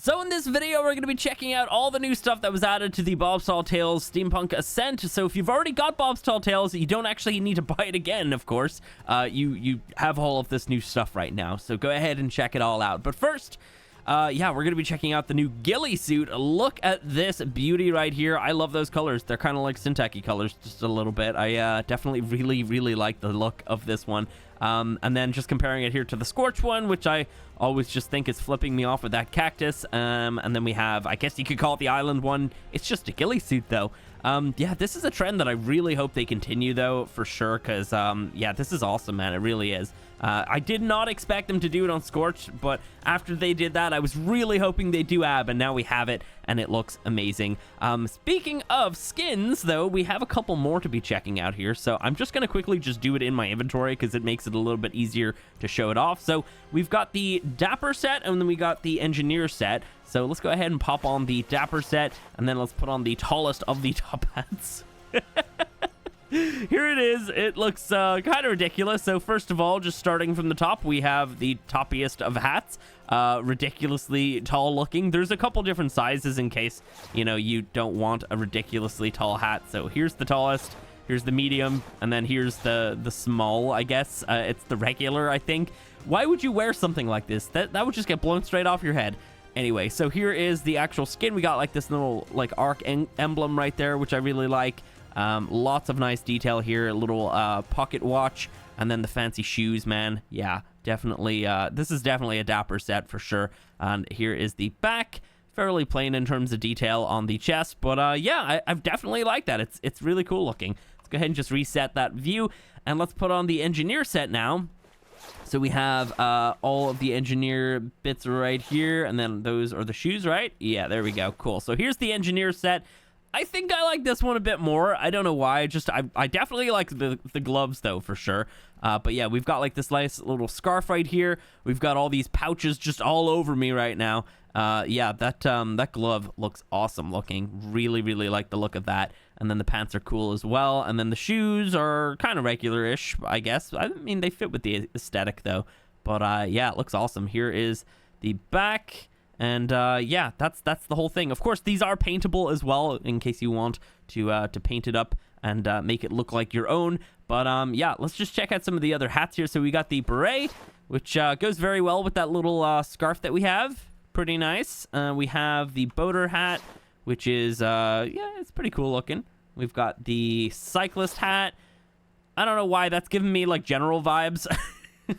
So in this video, we're going to be checking out all the new stuff that was added to the Bob's Tall Tales Steampunk Ascent. So if you've already got Bob's Tall Tales, you don't actually need to buy it again, of course. You have all of this new stuff right now, so go ahead and check it all out. But first, yeah, we're going to be checking out the new Gillie suit. Look at this beauty right here. I love those colors. They're kind of like Syntac-y colors just a little bit. I definitely really like the look of this one. And then just comparing it here to the Scorch one, which I always just think is flipping me off with that cactus. And then we have, I guess you could call it the island one. It's just a Gillie suit, though. Yeah, this is a trend that I really hope they continue, though, for sure, because, yeah, this is awesome, man. It really is. I did not expect them to do it on Scorch, but after they did that, I was really hoping they'd do Ab, and now we have it, and it looks amazing. Speaking of skins, though, we have a couple more to be checking out here, so I'm just going to quickly just do it in my inventory, because it makes it a little bit easier to show it off. So we've got the Dapper set, and then we got the Engineer set. So let's go ahead and pop on the Dapper set, and then let's put on the tallest of the top hats. Here it is. It looks kind of ridiculous. So first of all, just starting from the top, we have the toppiest of hats. Ridiculously tall looking. There's a couple different sizes in case, you know, you don't want a ridiculously tall hat. So here's the tallest, here's the medium, and then here's the small, I guess. It's the regular, I think. Why would you wear something like this? That would just get blown straight off your head. Anyway, so here is the actual skin. We got like this little like ARK emblem right there, which I really like. Lots of nice detail here, a little pocket watch, and then the fancy shoes, man. Yeah, definitely. This is definitely a Dapper set for sure. And here is the back, fairly plain in terms of detail on the chest, but yeah, I've definitely liked that. It's really cool looking. Let's go ahead and just reset that view, and let's put on the Engineer set now. So we have all of the Engineer bits right here, and then those are the shoes, right? Yeah, there we go. Cool. So here's the Engineer set. I think I like this one a bit more. I don't know why. I definitely like the gloves, though, for sure. But yeah, we've got like this nice little scarf right here. We've got all these pouches just all over me right now. Yeah, that glove looks awesome looking. Really like the look of that. And then the pants are cool as well. And then the shoes are kind of regular-ish, I guess. I mean, they fit with the aesthetic, though. But yeah, it looks awesome. Here is the back. And yeah, that's the whole thing. Of course, these are paintable as well, in case you want to paint it up and make it look like your own. But yeah, let's just check out some of the other hats here. So we got the beret, which goes very well with that little scarf that we have. Pretty nice. We have the boater hat, which is yeah, it's pretty cool looking. We've got the cyclist hat. I don't know why that's giving me like general vibes.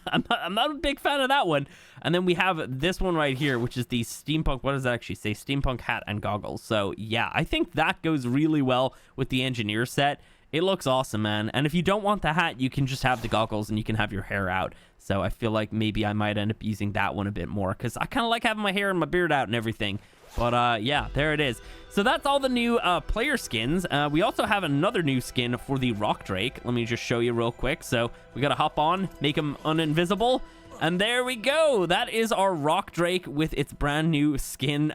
I'm not a big fan of that one. And then we have this one right here, which is the steampunk. What does that actually say? Steampunk hat and goggles. So yeah, I think that goes really well with the Engineer set. It looks awesome, man. And if you don't want the hat, you can just have the goggles and you can have your hair out. So I feel like maybe I might end up using that one a bit more, because I kind of like having my hair and my beard out and everything. But yeah, there it is. So that's all the new player skins. We also have another new skin for the Rock Drake. Let me just show you real quick. So we got to hop on, make him uninvisible. And there we go. That is our Rock Drake with its brand new skin.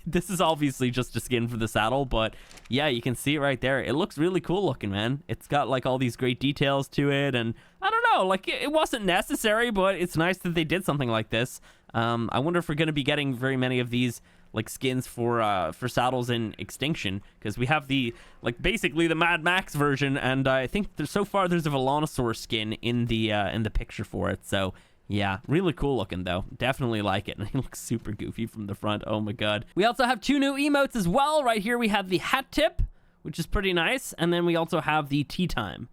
This is obviously just a skin for the saddle, but yeah, you can see it right there. It looks really cool looking, man. It's got like all these great details to it, and I don't know, like it wasn't necessary, but it's nice that they did something like this. I wonder if we're going to be getting very many of these like skins for saddles in Extinction, because we have the like basically the Mad Max version, and I think so far there's a Velonosaur skin in the picture for it. So yeah, really cool looking though. Definitely like it. And he looks super goofy from the front. Oh my god. We also have two new emotes as well. Right here we have the hat tip, which is pretty nice, and then we also have the tea time,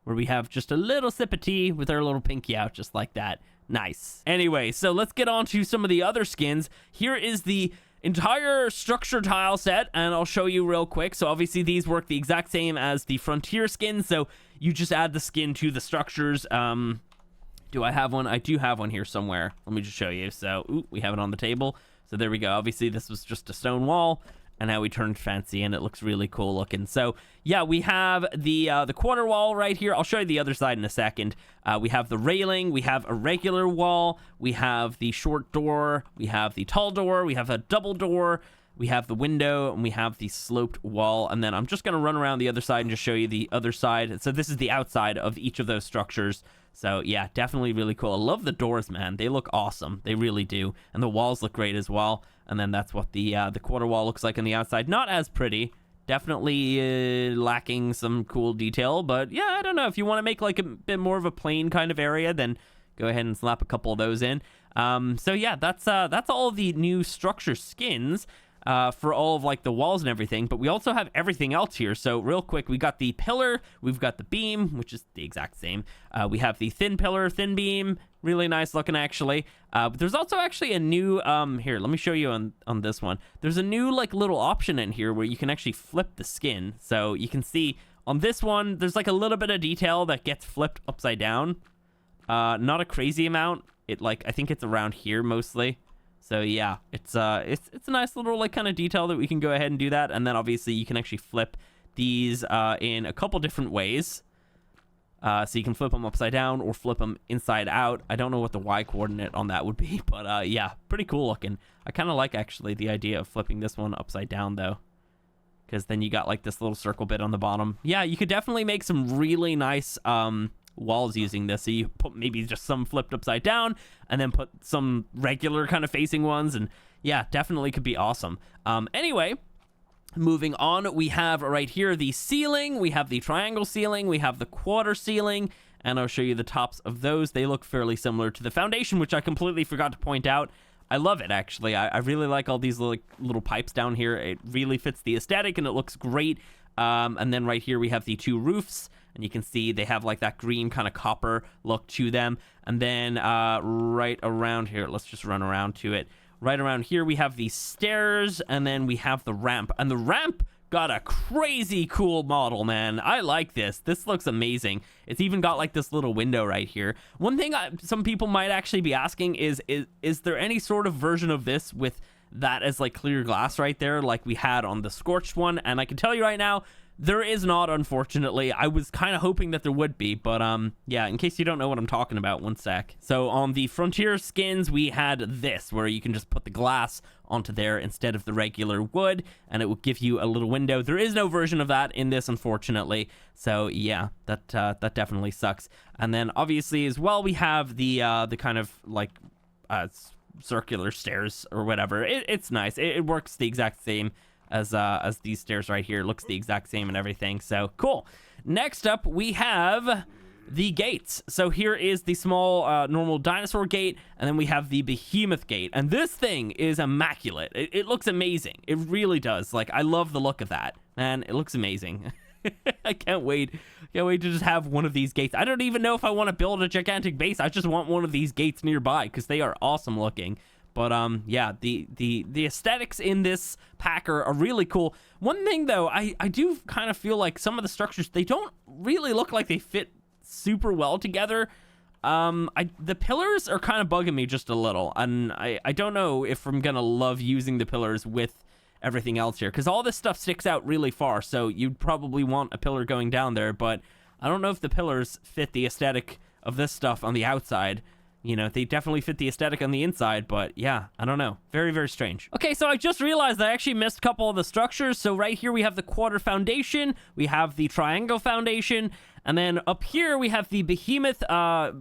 where we have just a little sip of tea with our little pinky out, just like that. Nice. Anyway, so let's get on to some of the other skins. Here is the entire structure tile set, and I'll show you real quick. So obviously these work the exact same as the Frontier skin, so you just add the skin to the structures. Do I have one? I do have one here somewhere. Let me just show you. So, ooh, we have it on the table. So there we go. Obviously, this was just a stone wall, and now we turned fancy, and it looks really cool looking. So, yeah, we have the quarter wall right here. I'll show you the other side in a second. We have the railing. We have a regular wall. We have the short door. We have the tall door. We have a double door. We have the window, and we have the sloped wall. And then I'm just going to run around the other side and just show you the other side. So this is the outside of each of those structures. So yeah, definitely really cool. I love the doors, man. They look awesome. They really do. And the walls look great as well. And then that's what the quarter wall looks like on the outside. Not as pretty. Definitely lacking some cool detail. But yeah, I don't know. If you want to make like a bit more of a plain kind of area, then go ahead and slap a couple of those in. So yeah, that's all of the new structure skins for all of like the walls and everything, but we also have everything else here. So real quick, we got the pillar, we've got the beam, which is the exact same. We have the thin pillar, thin beam, really nice looking actually. But there's also actually a new here, let me show you on this one. There's a new like little option in here where you can actually flip the skin. So you can see on this one, there's like a little bit of detail that gets flipped upside down. Not a crazy amount. I think it's around here mostly. So yeah, it's a nice little like kind of detail that we can go ahead and do that. And then obviously you can actually flip these in a couple different ways. So you can flip them upside down or flip them inside out. I don't know what the Y coordinate on that would be, but yeah, pretty cool looking. I kind of like actually the idea of flipping this one upside down though, because then you got like this little circle bit on the bottom. Yeah, you could definitely make some really nice walls using this. So you put maybe just some flipped upside down and then put some regular kind of facing ones, and yeah, definitely could be awesome. Anyway, moving on, we have right here the ceiling, we have the triangle ceiling, we have the quarter ceiling, and I'll show you the tops of those. They look fairly similar to the foundation, which I completely forgot to point out. I love it actually. I really like all these little pipes down here. It really fits the aesthetic and it looks great. And then right here we have the two roofs, and you can see they have like that green kind of copper look to them. And then right around here, let's just run around to it. Right around here we have the stairs, and then we have the ramp. And the ramp got a crazy cool model, man. I like this. This looks amazing. It's even got like this little window right here. One thing some people might actually be asking is there any sort of version of this with that as like clear glass right there like we had on the scorched one? And I can tell you right now, there is not, unfortunately. I was kind of hoping that there would be, but yeah, in case you don't know what I'm talking about, one sec. So on the Frontier skins, we had this, where you can just put the glass onto there instead of the regular wood, and it will give you a little window. There is no version of that in this, unfortunately. So yeah, that definitely sucks. And then obviously as well, we have the kind of like circular stairs or whatever. It's nice. It works the exact same as these stairs right here. It looks the exact same and everything. So cool. Next up, we have the gates. So here is the small normal dinosaur gate, and then we have the behemoth gate. And this thing is immaculate. It looks amazing. It really does. Like, I love the look of that. Man, it looks amazing. I can't wait. Can't wait to just have one of these gates. I don't even know if I want to build a gigantic base. I just want one of these gates nearby because they are awesome looking. But yeah, the aesthetics in this pack are really cool. One thing though, I do kind of feel like some of the structures, they don't really look like they fit super well together. The pillars are kind of bugging me just a little, and I don't know if I'm gonna love using the pillars with everything else here, because all this stuff sticks out really far, so you'd probably want a pillar going down there, but I don't know if the pillars fit the aesthetic of this stuff on the outside. You know, they definitely fit the aesthetic on the inside, but yeah, I don't know. Very, very strange. Okay, so I just realized I actually missed a couple of the structures. So right here we have the quarter foundation, we have the triangle foundation, and then up here we have the behemoth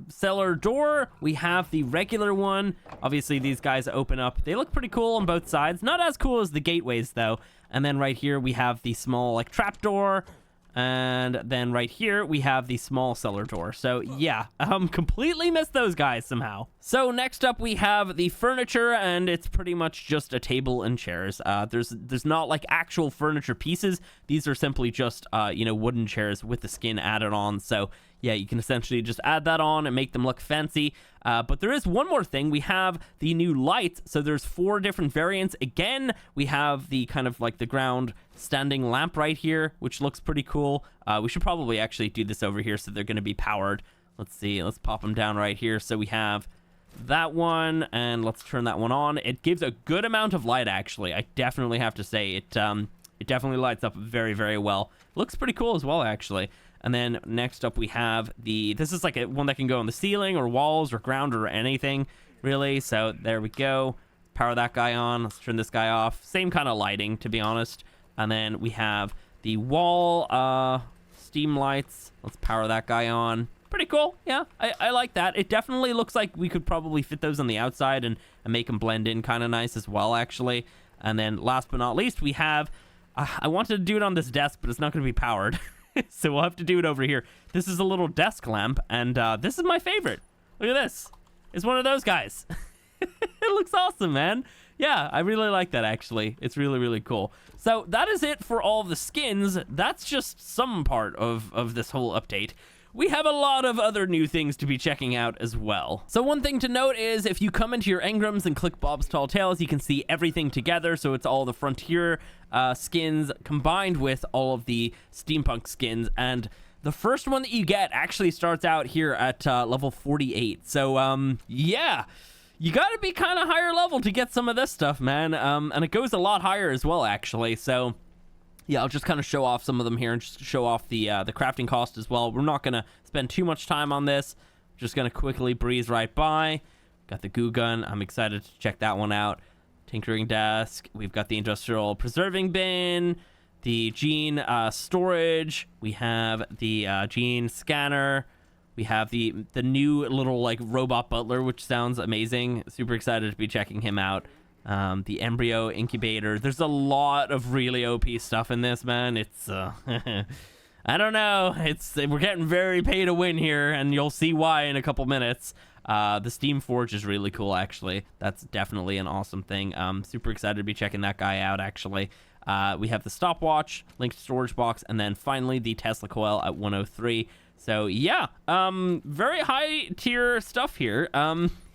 cellar door. We have the regular one. Obviously these guys open up. They look pretty cool on both sides. Not as cool as the gateways though. And then right here we have the small like trapdoor. And then right here we have the small cellar door. So yeah, completely missed those guys somehow. So next up we have the furniture, and it's pretty much just a table and chairs. There's not like actual furniture pieces. These are simply just you know, wooden chairs with the skin added on. So yeah, you can essentially just add that on and make them look fancy. But there is one more thing. We have the new lights. So there's 4 different variants. Again, we have the kind of like the ground standing lamp right here, which looks pretty cool. We should probably actually do this over here so they're going to be powered. Let's see. Let's pop them down right here. So we have that one, and let's turn that one on. It gives a good amount of light, actually. I definitely have to say it definitely lights up very, very well. Looks pretty cool as well, actually. And then next up we have this is like one that can go on the ceiling or walls or ground or anything, really. So there we go. Power that guy on. Let's turn this guy off. Same kind of lighting, to be honest. And then we have the wall steam lights. Let's power that guy on. pretty cool. Yeah, I like that. It definitely looks like we could probably fit those on the outside and make them blend in kind of nice as well, actually. And then last but not least, we have, I wanted to do it on this desk, but it's not going to be powered. So we'll have to do it over here. This is a little desk lamp, and this is my favorite. Look at this. It's one of those guys. It looks awesome, man. Yeah, I really like that, actually. It's really, really cool. So that is it for all of the skins. That's just some part of this whole update. We have a lot of other new things to be checking out as well. So one thing to note is if you come into your engrams and click Bob's Tall Tales, you can see everything together. So it's all the Frontier skins combined with all of the Steampunk skins. And the first one that you get actually starts out here at level 48. So yeah, you got to be kind of higher level to get some of this stuff, man. And it goes a lot higher as well, actually. So yeah, I'll just kind of show off some of them here and just show off the crafting cost as well. We're not going to spend too much time on this. Just going to quickly breeze right by. Got the goo gun. I'm excited to check that one out. Tinkering desk. We've got the industrial preserving bin. The gene storage. We have the gene scanner. We have the new little like robot butler, which sounds amazing. Super excited to be checking him out. The Embryo incubator. There's a lot of really OP stuff in this, man. It's I don't know, we're getting very pay to win here, and you'll see why in a couple minutes. The Steam Forge is really cool, actually. That's definitely an awesome thing. Super excited to be checking that guy out, actually. We have the Stopwatch, linked storage box, and then finally the Tesla coil at 103. So yeah, very high tier stuff here.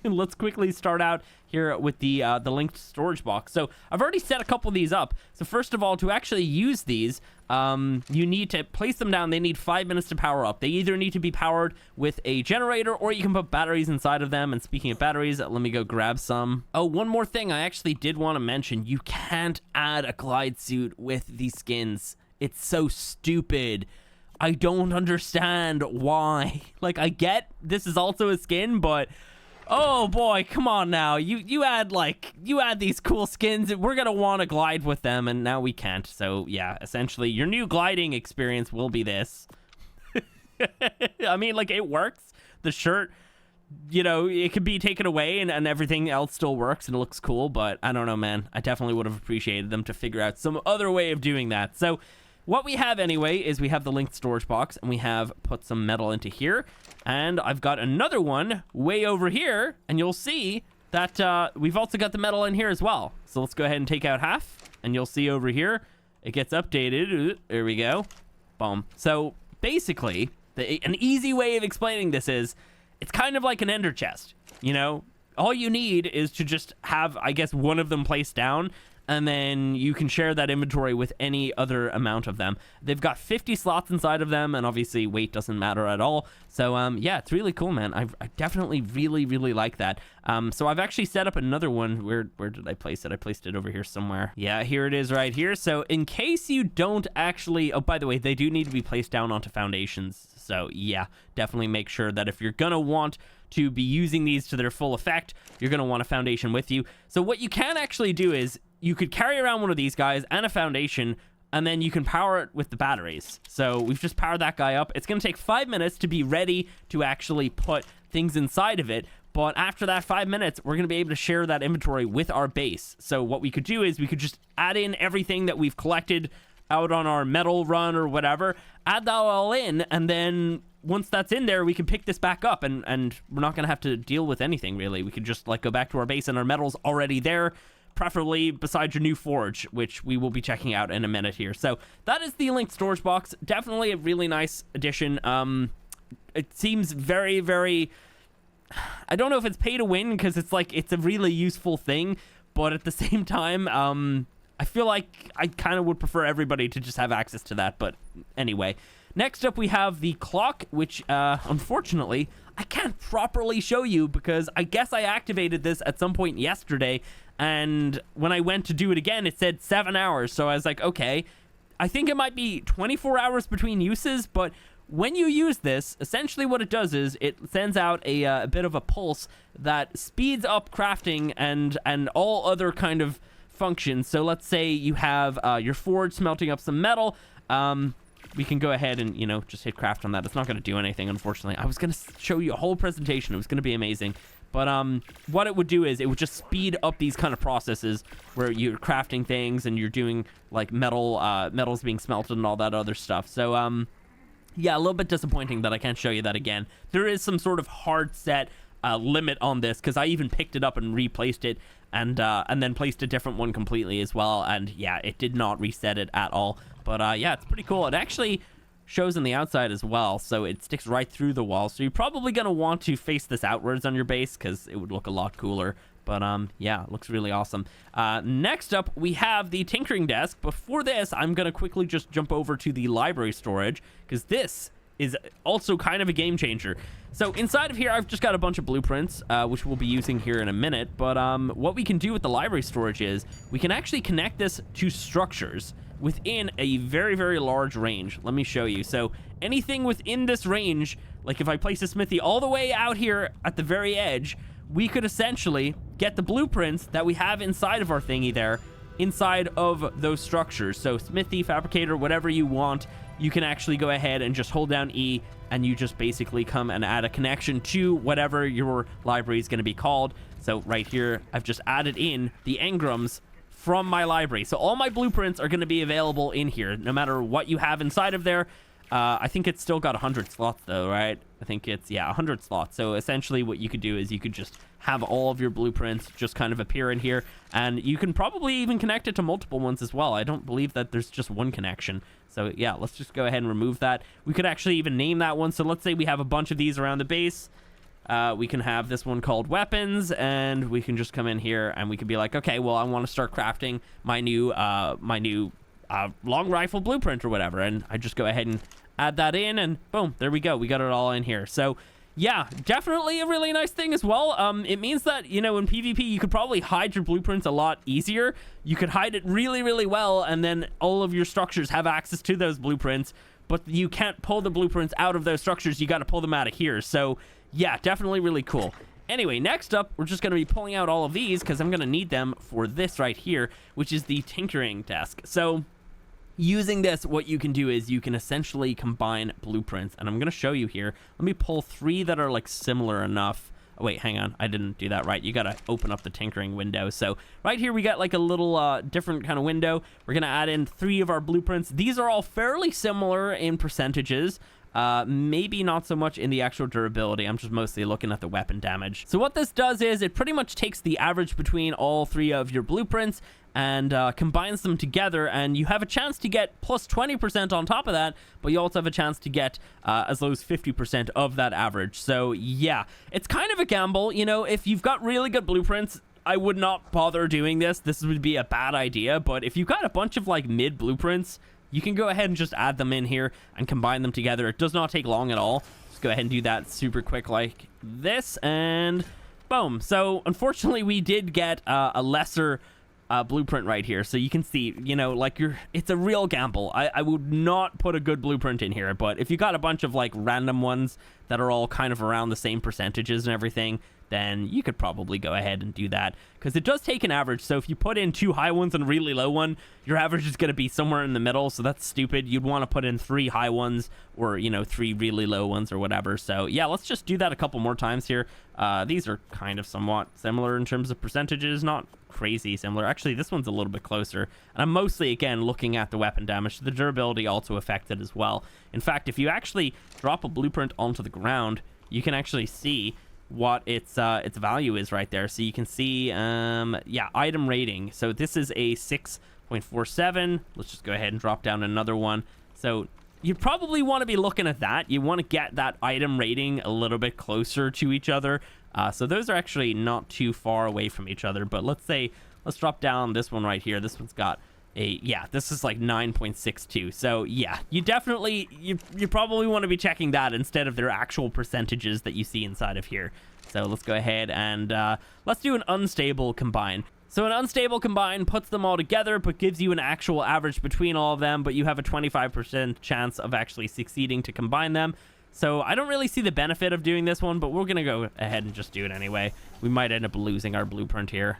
Let's quickly start out here with the linked storage box. So I've already set a couple of these up. So first of all, to actually use these, you need to place them down. They need 5 minutes to power up. They either need to be powered with a generator, or you can put batteries inside of them. And speaking of batteries, let me go grab some. Oh, one more thing I actually did want to mention. You can't add a glide suit with these skins. It's so stupid. I don't understand why. Like, I get this is also a skin, but oh boy, come on now. You add these cool skins, we're gonna want to glide with them, and now we can't. So yeah, essentially your new gliding experience will be this. I mean, like, it works. The shirt, you know, it could be taken away and everything else still works and it looks cool, but I don't know, man. I definitely would have appreciated them to figure out some other way of doing that. So what we have anyway is we have the linked storage box, and we have put some metal into here, and I've got another one way over here, and you'll see that we've also got the metal in here as well. So let's go ahead and take out half, and you'll see over here it gets updated. There we go. Boom. So basically, an easy way of explaining this is it's kind of like an ender chest. You know, all you need is to just have, I guess, one of them placed down, and then you can share that inventory with any other amount of them. They've got 50 slots inside of them, and obviously weight doesn't matter at all. So yeah, it's really cool, man. I definitely really like that. So I've actually set up another one. Where did I place it? I placed it over here somewhere. Yeah, here it is right here. So in case you don't actually, oh, by the way, they do need to be placed down onto foundations. So yeah, definitely make sure that if you're gonna want to be using these to their full effect, you're gonna want a foundation with you. So what you can actually do is you could carry around one of these guys and a foundation, and then you can power it with the batteries. So we've just powered that guy up. It's going to take 5 minutes to be ready to actually put things inside of it. But after that 5 minutes, we're going to be able to share that inventory with our base. So what we could do is we could just add in everything that we've collected out on our metal run or whatever, add that all in, and then once that's in there, we can pick this back up, and we're not going to have to deal with anything, really. We could just like go back to our base, and our metal's already there, preferably beside your new forge, which we will be checking out in a minute here. So that is the linked storage box. Definitely a really nice addition. It seems very, I don't know if it's pay to win, because it's like, it's a really useful thing, but at the same time, I feel like I kind of would prefer everybody to just have access to that. But anyway, next up we have the clock, which unfortunately I can't properly show you, because I guess I activated this at some point yesterday, and when I went to do it again, it said 7 hours. So I was like, okay, I think it might be 24 hours between uses, but when you use this, essentially what it does is it sends out a bit of a pulse that speeds up crafting and all other kind of functions. So let's say you have your forge smelting up some metal. we can go ahead and, you know, just hit craft on that. It's not going to do anything, unfortunately. I was going to show you a whole presentation. It was going to be amazing. But what it would do is it would just speed up these kind of processes where you're crafting things and you're doing like metals being smelted and all that other stuff. So yeah, a little bit disappointing that I can't show you that again. There is some sort of hard set limit on this, because I even picked it up and replaced it and then placed a different one completely as well. And yeah, it did not reset it at all. But yeah, it's pretty cool. It actually shows on the outside as well, so it sticks right through the wall. So you're probably going to want to face this outwards on your base, because it would look a lot cooler. But yeah, it looks really awesome. Next up, we have the tinkering desk. Before this, I'm going to quickly just jump over to the library storage, because this is also kind of a game changer. So inside of here, I've just got a bunch of blueprints, which we'll be using here in a minute. But what we can do with the library storage is we can actually connect this to structures within a very, very large range. Let me show you. So anything within this range, like if I place a smithy all the way out here at the very edge, we could essentially get the blueprints that we have inside of our thingy there inside of those structures. So smithy, fabricator, whatever you want, you can actually go ahead and just hold down E, and you just basically come and add a connection to whatever your library is going to be called. So right here, I've just added in the engrams from my library. So all my blueprints are going to be available in here, no matter what you have inside of there. I think it's still got 100 slots though, right? I think it's, yeah, 100 slots. So essentially what you could do is you could just have all of your blueprints just kind of appear in here, and you can probably even connect it to multiple ones as well. I don't believe that there's just one connection. So yeah, let's just go ahead and remove that. We could actually even name that one. So let's say we have a bunch of these around the base. We can have this one called weapons, and we can just come in here and we can be like, okay, well, I want to start crafting my new long rifle blueprint or whatever. And I just go ahead and add that in, and boom, there we go. We got it all in here. So yeah, definitely a really nice thing as well. It means that, you know, in PvP, you could probably hide your blueprints a lot easier. You could hide it really, really well, and then all of your structures have access to those blueprints, but you can't pull the blueprints out of those structures. You got to pull them out of here. So yeah, definitely really cool. Anyway, next up, we're just going to be pulling out all of these, because I'm going to need them for this right here, which is the tinkering desk. So using this, what you can do is you can essentially combine blueprints, and I'm going to show you here. Let me pull 3 that are like similar enough. Oh, wait, hang on. I didn't do that right. You got to open up the tinkering window. So right here, we got like a little different kind of window. We're going to add in 3 of our blueprints. These are all fairly similar in percentages. Maybe not so much in the actual durability. I'm just mostly looking at the weapon damage. So what this does is it pretty much takes the average between all 3 of your blueprints and combines them together, and you have a chance to get plus 20% on top of that, but you also have a chance to get as low as 50% of that average. So yeah, it's kind of a gamble. You know, if you've got really good blueprints, I would not bother doing this. This would be a bad idea. But if you've got a bunch of like mid blueprints, you can go ahead and just add them in here and combine them together. It does not take long at all. Just go ahead and do that super quick like this, and boom. So unfortunately, we did get a lesser blueprint right here. So you can see, you know, like it's a real gamble. I would not put a good blueprint in here, but if you got a bunch of like random ones that are all kind of around the same percentages and everything, then you could probably go ahead and do that, because it does take an average. So if you put in 2 high ones and a really low one, your average is going to be somewhere in the middle. So that's stupid. You'd want to put in 3 high ones, or, you know, 3 really low ones or whatever. So yeah, let's just do that a couple more times here. These are kind of somewhat similar in terms of percentages, not crazy similar. Actually, this one's a little bit closer, and I'm mostly, again, looking at the weapon damage. The durability also affected as well. In fact, if you actually drop a blueprint onto the ground, you can actually see what its value is right there. So you can see, yeah, item rating. So this is a 6.47. Let's just go ahead and drop down another one. So you probably want to be looking at that. You want to get that item rating a little bit closer to each other. So those are actually not too far away from each other. But let's drop down this one right here. This one's got this is like 9.62. So yeah, you definitely, you probably want to be checking that instead of their actual percentages that you see inside of here. So let's go ahead and let's do an unstable combine. So an unstable combine puts them all together, but gives you an actual average between all of them, but you have a 25% chance of actually succeeding to combine them. So I don't really see the benefit of doing this one, but we're going to go ahead and just do it anyway. We might end up losing our blueprint here.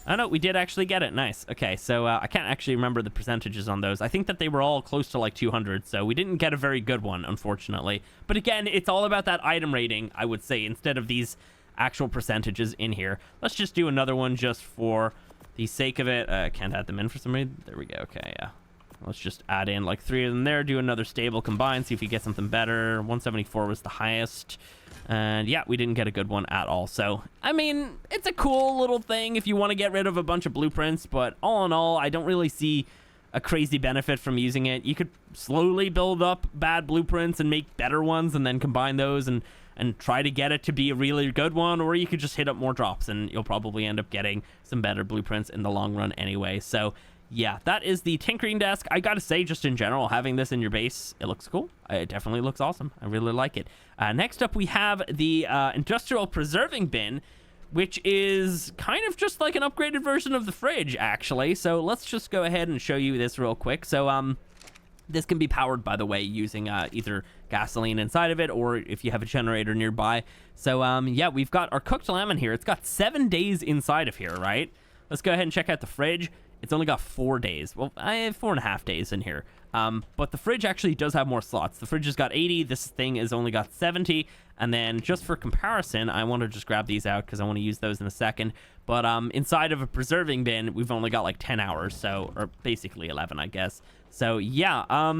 Oh, no, we did actually get it. Nice. Okay, so I can't actually remember the percentages on those. I think that they were all close to like 200, so we didn't get a very good one, unfortunately. But again, it's all about that item rating, I would say, instead of these actual percentages in here. Let's just do another one just for the sake of it. Can't add them in for some reason. There we go. Okay, yeah. Let's just add in like 3 of them there, do another stable combine, see if we get something better. 174 was the highest. And yeah, we didn't get a good one at all. So, I mean, it's a cool little thing if you want to get rid of a bunch of blueprints, but all in all, I don't really see a crazy benefit from using it. You could slowly build up bad blueprints and make better ones and then combine those and try to get it to be a really good one, or you could just hit up more drops and you'll probably end up getting some better blueprints in the long run anyway. So yeah, that is the tinkering desk. I gotta say, just in general, having this in your base, it looks cool. It definitely looks awesome. I really like it. Next up, we have the industrial preserving bin, which is kind of just like an upgraded version of the fridge, actually. So let's just go ahead and show you this real quick. So this can be powered, by the way, using either gasoline inside of it or if you have a generator nearby. So yeah, we've got our cooked lamb in here. It's got 7 days inside of here, right? Let's go ahead and check out the fridge. It's only got 4 days. Well, I have 4.5 days in here. But the fridge actually does have more slots. The fridge has got 80. This thing has only got 70. And then just for comparison, I want to just grab these out because I want to use those in a second. But inside of a preserving bin, we've only got like 10 hours. So, or basically 11, I guess. So yeah,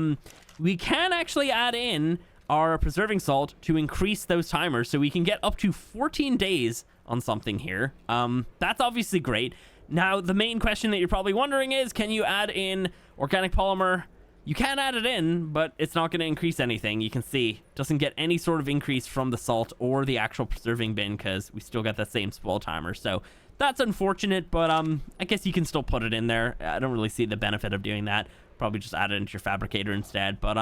we can actually add in our preserving salt to increase those timers. So we can get up to 14 days on something here. That's obviously great. Now, the main question that you're probably wondering is, can you add in organic polymer? You can add it in, but it's not going to increase anything. You can see it doesn't get any sort of increase from the salt or the actual preserving bin because we still got that same spoil timer. So that's unfortunate, but I guess you can still put it in there. I don't really see the benefit of doing that. Probably just add it into your fabricator instead. But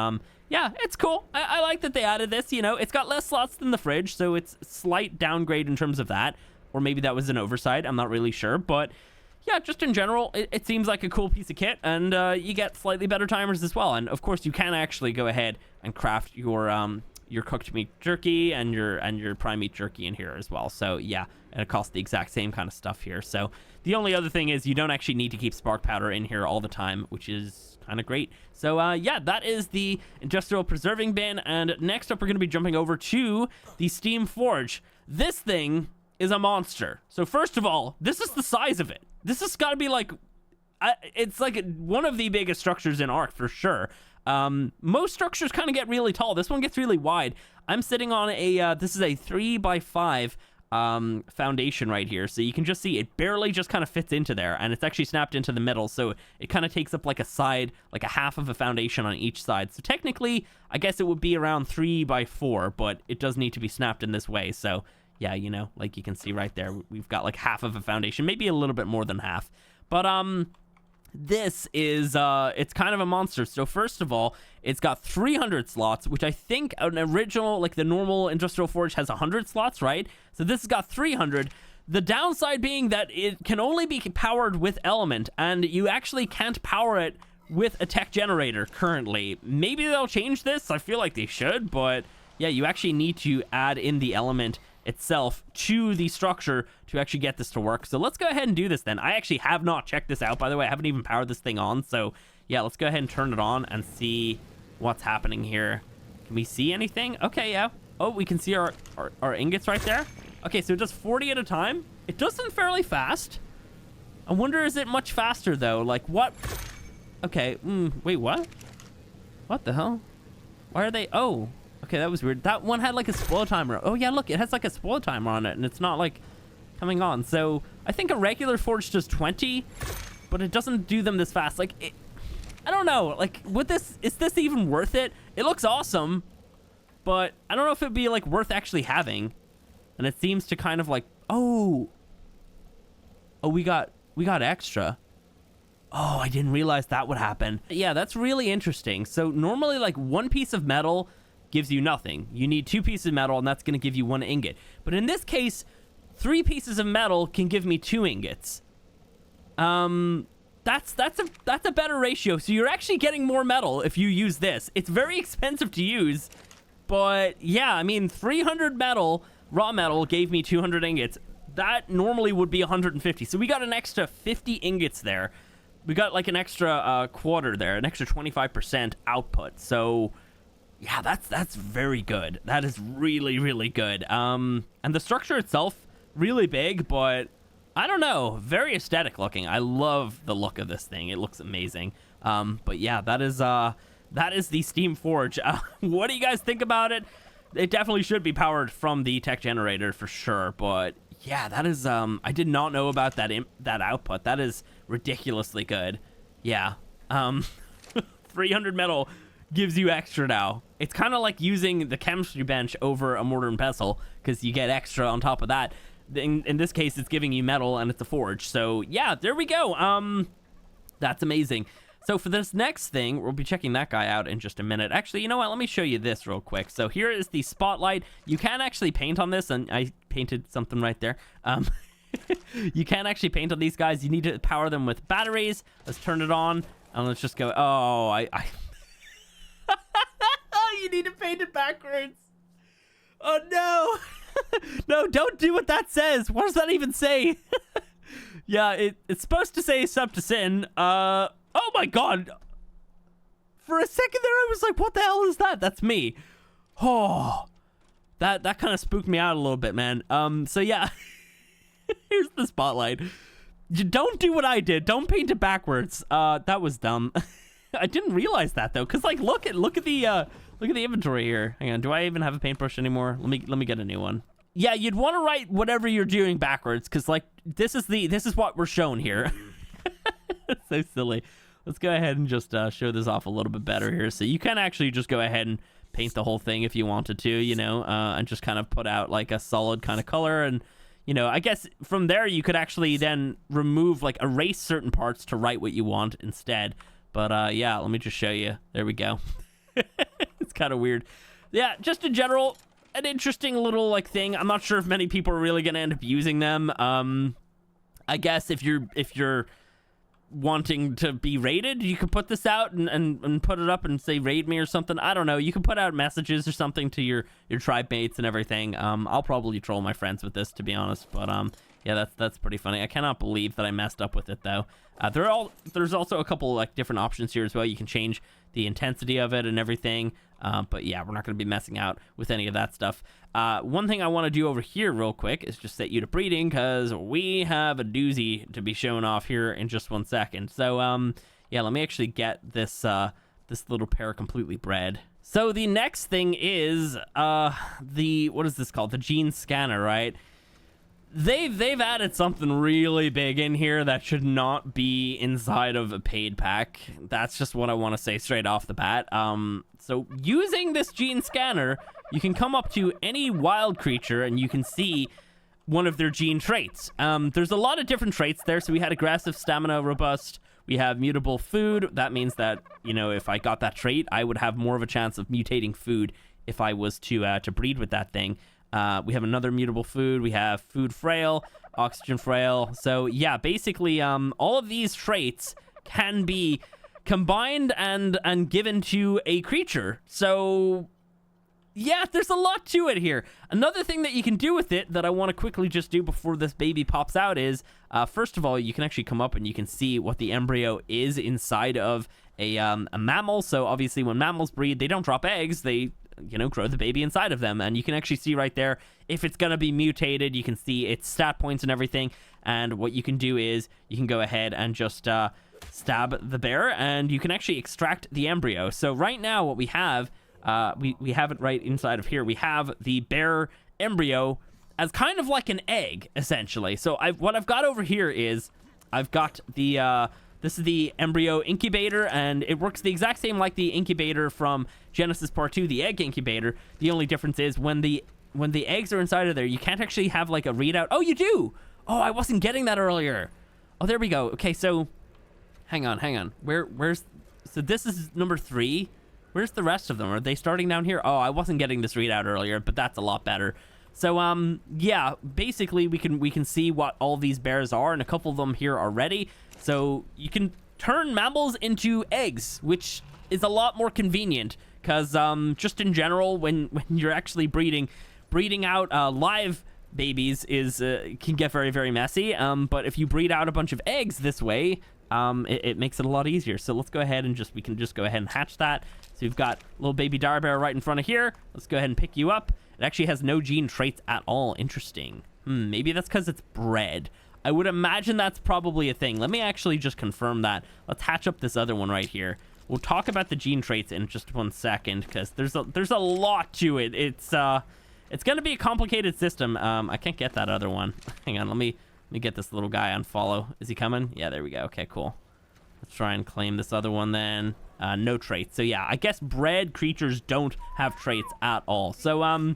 yeah, it's cool. I like that they added this. You know, it's got less slots than the fridge, so it's a slight downgrade in terms of that. Or maybe that was an oversight. I'm not really sure, but yeah, just in general, it seems like a cool piece of kit, and you get slightly better timers as well. And of course, you can actually go ahead and craft your cooked meat jerky and your prime meat jerky in here as well. So yeah, and it costs the exact same kind of stuff here. So the only other thing is you don't actually need to keep spark powder in here all the time, which is kind of great. So yeah, that is the industrial preserving bin. And next up, we're going to be jumping over to the steam forge. This thing is a monster. So first of all, this is the size of it. This has got to be like, it's like one of the biggest structures in ARK for sure. Most structures kind of get really tall. This one gets really wide. I'm sitting on a, this is a 3x5 foundation right here. So you can just see it barely just kind of fits into there, and it's actually snapped into the middle. So it kind of takes up like a side, like a half of a foundation on each side. So technically, I guess it would be around 3x4, but it does need to be snapped in this way. So yeah, you know, like you can see right there, we've got like half of a foundation, maybe a little bit more than half. But this is it's kind of a monster. So first of all, it's got 300 slots, which I think an original, like the normal industrial forge has 100 slots, right? So this has got 300. The downside being that it can only be powered with element, and you actually can't power it with a tech generator currently. Maybe they'll change this. I feel like they should, but yeah, you actually need to add in the element itself to the structure to actually get this to work. So let's go ahead and do this then. I actually have not checked this out, by the way. I haven't even powered this thing on. So yeah, let's go ahead and turn it on and see what's happening here. Can we see anything? Okay, yeah. Oh, we can see our ingots right there. Okay, so it does 40 at a time. It does them fairly fast. I wonder, is it much faster though? Like what? Okay, wait, what? What the hell? Why are they? Oh, okay, that was weird. That one had like a spoil timer. Oh yeah, look, it has like a spoil timer on it, and it's not like coming on. So I think a regular forge does 20, but it doesn't do them this fast. Like, I don't know. Like, is this even worth it? It looks awesome, but I don't know if it'd be like worth actually having. And it seems to kind of like, oh, we got extra. Oh, I didn't realize that would happen. Yeah, that's really interesting. So normally, like, one piece of metal gives you nothing. You need 2 pieces of metal, and that's going to give you 1 ingot. But in this case, 3 pieces of metal can give me 2 ingots. That's a better ratio. So you're actually getting more metal if you use this. It's very expensive to use, but yeah, I mean, 300 metal, raw metal, gave me 200 ingots. that normally would be 150. So we got an extra 50 ingots there. We got like an extra quarter there, an extra 25% output. So yeah, that's very good. That is really, really good. And the structure itself, really big, but I don't know, very aesthetic looking. I love the look of this thing. It looks amazing. But yeah, that is the Steam Forge. What do you guys think about it? It definitely should be powered from the tech generator for sure, but yeah, that is I did not know about that output. That is ridiculously good. Yeah. 300 metal gives you extra now. It's kind of like using the chemistry bench over a mortar and pestle, because you get extra on top of that. In this case, it's giving you metal and it's a forge. So yeah, there we go. That's amazing. So for this next thing, we'll be checking that guy out in just a minute. Actually, you know what? Let me show you this real quick. So here is the spotlight. You can actually paint on this, and I painted something right there. You can actually paint on these guys. You need to power them with batteries. Let's turn it on, and let's just go. Oh, I you need to paint it backwards. Oh, no. No, don't do what that says. What does that even say? Yeah, it's supposed to say sub to sin. Oh my god. For a second there, I was like, what the hell is that? That's me. Oh, that kind of spooked me out a little bit, man. So yeah, here's the spotlight. Don't do what I did. Don't paint it backwards. That was dumb. I didn't realize that though, because like, look at the inventory here. Hang on, do I even have a paintbrush anymore? Let me get a new one. Yeah, you'd want to write whatever you're doing backwards, because like this is what we're shown here. It's so silly. Let's go ahead and just show this off a little bit better here. So you can actually just go ahead and paint the whole thing if you wanted to, you know, and just kind of put out like a solid kind of color. And, you know, I guess from there you could actually then remove, like erase certain parts to write what you want instead. But yeah, let me just show you. There we go. It's kind of weird. Yeah, just in general, an interesting little like thing. I'm not sure if many people are really going to end up using them. I guess if you're wanting to be raided, you could put this out and put it up and say raid me or something. I don't know, you can put out messages or something to your tribe mates and everything. I'll probably troll my friends with this, to be honest, but yeah, that's pretty funny. I cannot believe that I messed up with it though. There's also a couple like different options here as well. You can change the intensity of it and everything, but yeah, we're not going to be messing out with any of that stuff. One thing I want to do over here real quick is just set you to breeding, because we have a doozy to be showing off here in just 1 second. So yeah, let me actually get this this little pair completely bred. So the next thing is what is this called? The gene scanner, right? They've added something really big in here that should not be inside of a paid pack. That's just what I want to say straight off the bat. So using this gene scanner, you can come up to any wild creature and you can see one of their gene traits. There's a lot of different traits there. So we had aggressive, stamina, robust. We have mutable food. That means that, you know, if I got that trait, I would have more of a chance of mutating food if I was to breed with that thing. We have another mutable food. We have food frail, oxygen frail. So yeah, basically, all of these traits can be combined and given to a creature. So yeah, there's a lot to it here. Another thing that you can do with it that I want to quickly just do before this baby pops out is, first of all, you can actually come up and you can see what the embryo is inside of a mammal. So obviously when mammals breed, they don't drop eggs. They, you know, grow the baby inside of them, and you can actually see right there if it's gonna be mutated. You can see its stat points and everything, and what you can do is you can go ahead and just stab the bear, and you can actually extract the embryo. So right now what we have, we have it right inside of here. We have the bear embryo as kind of like an egg, essentially. So what I've got over here is I've got the this is the embryo incubator, and it works the exact same like the incubator from Genesis Part 2, the egg incubator. The only difference is when the eggs are inside of there, you can't actually have like a readout. Oh, you do. Oh, I wasn't getting that earlier. Oh, there we go. Okay, so hang on. Where's so this is number 3. Where's the rest of them? Are they starting down here? Oh, I wasn't getting this readout earlier, but that's a lot better. So yeah, basically we can see what all these bears are, and a couple of them here already. So you can turn mammals into eggs, which is a lot more convenient, because just in general, when you're actually breeding out live babies is can get very, very messy. But if you breed out a bunch of eggs this way, it makes it a lot easier. So let's go ahead and we can just go ahead and hatch that. So we've got little baby Darbear right in front of here. Let's go ahead and pick you up. It actually has no gene traits at all. Interesting. Maybe that's because it's bred. I would imagine that's probably a thing. Let me actually just confirm that. Let's hatch up this other one right here. We'll talk about the gene traits in just 1 second, because there's a lot to it. It's going to be a complicated system. I can't get that other one. Hang on, let me get this little guy on follow. Is he coming? Yeah, there we go. Okay, cool. Let's try and claim this other one then. No traits. So yeah, I guess bred creatures don't have traits at all. So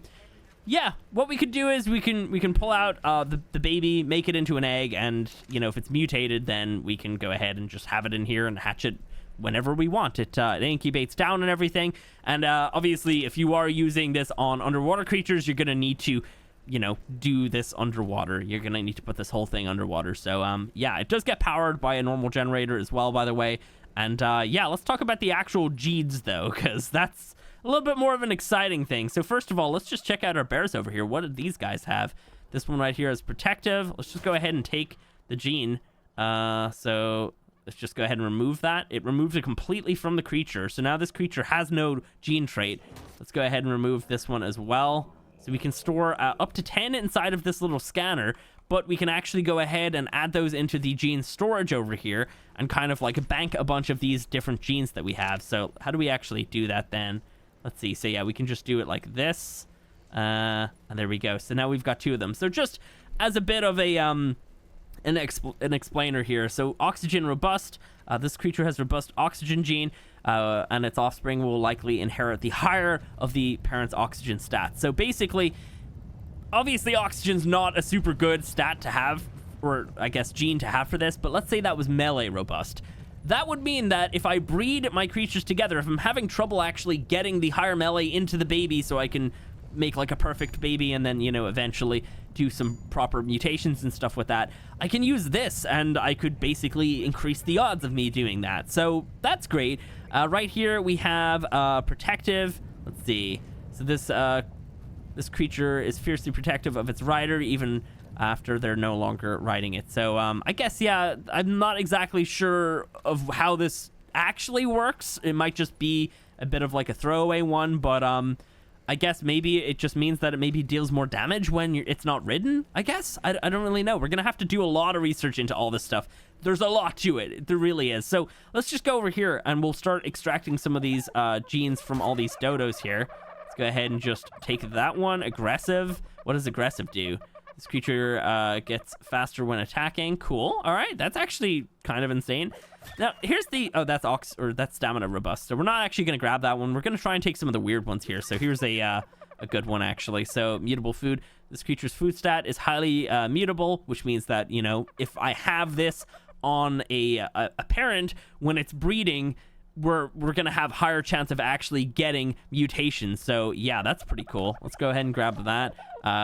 yeah, what we could do is we can pull out the baby, make it into an egg, and you know, if it's mutated, then we can go ahead and just have it in here and hatch it whenever we want. It incubates down and everything. And obviously, if you are using this on underwater creatures, you're gonna need to, you know, do this underwater. You're gonna need to put this whole thing underwater. So yeah, it does get powered by a normal generator as well, by the way. And yeah, let's talk about the actual genes though, because that's a little bit more of an exciting thing. So first of all, let's just check out our bears over here. What did these guys have? This one right here is protective. Let's just go ahead and take the gene. So let's just go ahead and remove that. It removes it completely from the creature. So now this creature has no gene trait. Let's go ahead and remove this one as well. So we can store up to 10 inside of this little scanner, but we can actually go ahead and add those into the gene storage over here and kind of like bank a bunch of these different genes that we have. So how do we actually do that then? Let's see. So yeah, we can just do it like this. And there we go. So now we've got 2 of them. So just as a bit of a an explainer here. So oxygen robust. This creature has robust oxygen gene, and its offspring will likely inherit the higher of the parent's oxygen stats. So basically, obviously oxygen's not a super good stat to have, or I guess gene to have for this, but let's say that was melee robust. That would mean that if I breed my creatures together, if I'm having trouble actually getting the higher melee into the baby so I can make like a perfect baby and then, you know, eventually do some proper mutations and stuff with that, I can use this and I could basically increase the odds of me doing that. So that's great. Right here we have protective. Let's see. So this creature is fiercely protective of its rider even after they're no longer riding it. So I guess, yeah, I'm not exactly sure of how this actually works. It might just be a bit of like a throwaway one, but I guess maybe it just means that it maybe deals more damage when it's not ridden, I guess. I don't really know. We're going to have to do a lot of research into all this stuff. There's a lot to it. There really is. So let's just go over here and we'll start extracting some of these genes from all these dodos here. Let's go ahead and just take that one. Aggressive. What does aggressive do? This creature gets faster when attacking. Cool. All right. That's actually kind of insane. Now, here's the... Oh, that's stamina robust. So we're not actually going to grab that one. We're going to try and take some of the weird ones here. So here's a good one, actually. So mutable food. This creature's food stat is highly mutable, which means that, you know, if I have this on a parent, when it's breeding, we're going to have higher chance of actually getting mutations. So yeah, that's pretty cool. Let's go ahead and grab that.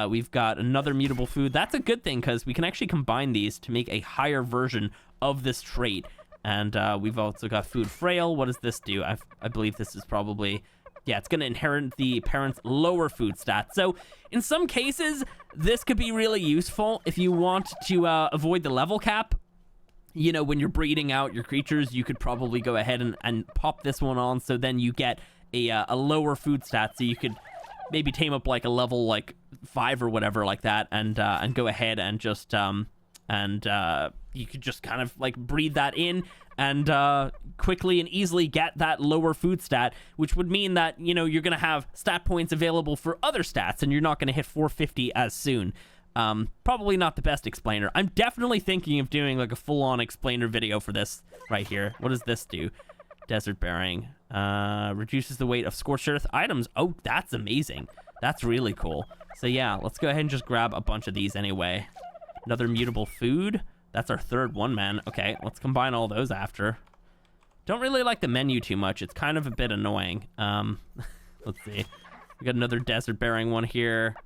We've got another mutable food. That's a good thing because we can actually combine these to make a higher version of this trait. And we've also got food frail. What does this do? I believe this is probably... Yeah, it's going to inherit the parent's lower food stats. So in some cases, this could be really useful if you want to avoid the level cap. You know, when you're breeding out your creatures, you could probably go ahead and pop this one on, so then you get a lower food stat. So you could maybe tame up like a level like 5 or whatever like that, and go ahead and just you could just kind of like breed that in and quickly and easily get that lower food stat, which would mean that, you know, you're going to have stat points available for other stats and you're not going to hit 450 as soon. Probably not the best explainer. I'm definitely thinking of doing like a full-on explainer video for this right here. What does this do? Desert bearing. Reduces the weight of scorched earth items. Oh, that's amazing. That's really cool. So yeah, let's go ahead and just grab a bunch of these anyway. Another mutable food. That's our third one, man. Okay, let's combine all those after. Don't really like the menu too much. It's kind of a bit annoying. Let's see. We got another desert bearing one here.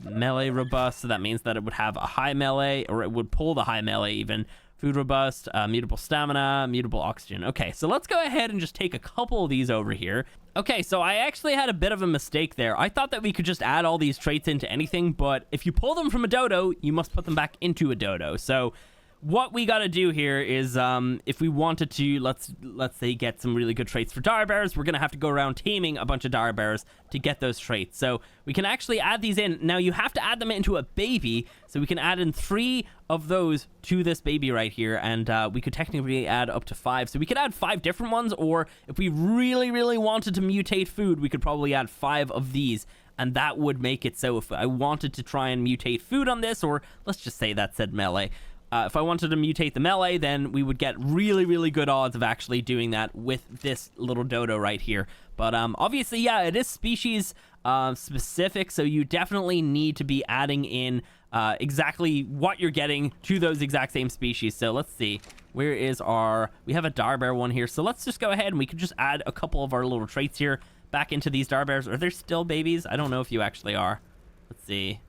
Melee robust, so that means that it would have a high melee, or it would pull the high melee even food robust, mutable stamina, mutable oxygen. Okay, so let's go ahead and just take a couple of these over here. Okay, so I actually had a bit of a mistake there. I thought that we could just add all these traits into anything, but if you pull them from a dodo, you must put them back into a dodo. So what we got to do here is, if we wanted to, let's say, get some really good traits for dire bears, we're going to have to go around taming a bunch of dire bears to get those traits. So we can actually add these in. Now, you have to add them into a baby, so we can add in 3 of those to this baby right here, and we could technically add up to 5. So we could add 5 different ones, or if we really, really wanted to mutate food, we could probably add 5 of these, and that would make it so if I wanted to try and mutate food on this, or let's just say that said melee, if I wanted to mutate the melee, then we would get really, really good odds of actually doing that with this little dodo right here. But obviously, yeah, it is species specific, so you definitely need to be adding in exactly what you're getting to those exact same species. So let's see, where is our, we have a dire bear one here, so let's just go ahead and we could just add a couple of our little traits here back into these dire bears. Are there still babies? I don't know if you actually are. Let's see.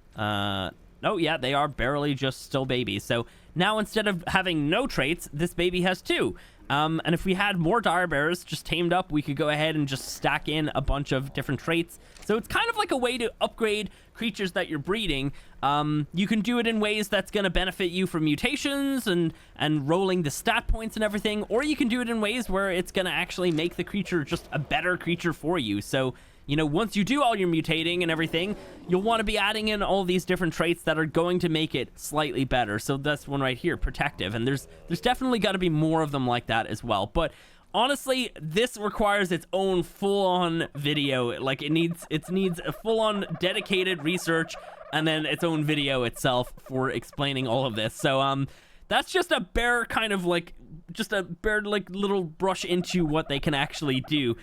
Oh, yeah, they are barely just still babies. So now instead of having no traits, this baby has 2. And if we had more dire bears just tamed up, we could go ahead and just stack in a bunch of different traits. So it's kind of like a way to upgrade creatures that you're breeding. You can do it in ways that's going to benefit you from mutations and rolling the stat points and everything, or you can do it in ways where it's going to actually make the creature just a better creature for you. So, you know, once you do all your mutating and everything, you'll want to be adding in all these different traits that are going to make it slightly better. So that's one right here, protective. And there's definitely got to be more of them like that as well. But honestly, this requires its own full-on video. Like, it needs a full-on dedicated research and then its own video itself for explaining all of this. So that's just a bare kind of like, just a bare like little brush into what they can actually do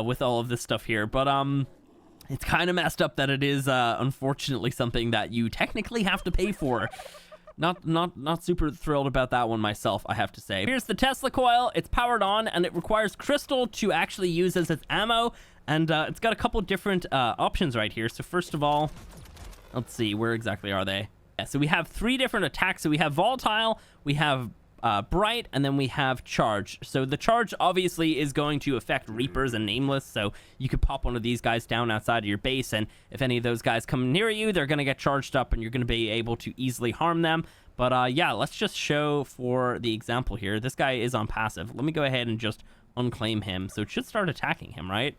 with all of this stuff here. But it's kind of messed up that it is unfortunately something that you technically have to pay for. Not super thrilled about that one myself, I have to say. Here's the Tesla coil. It's powered on and it requires crystal to actually use as its ammo, and it's got a couple different options right here. So first of all, let's see, where exactly are they? Yeah, so we have 3 different attacks. So we have volatile, we have bright, and then we have charge. So the charge obviously is going to affect reapers and nameless, so you could pop one of these guys down outside of your base, and if any of those guys come near you, they're going to get charged up and you're going to be able to easily harm them. But yeah, let's just show for the example here. This guy is on passive. Let me go ahead and just unclaim him, so it should start attacking him, right?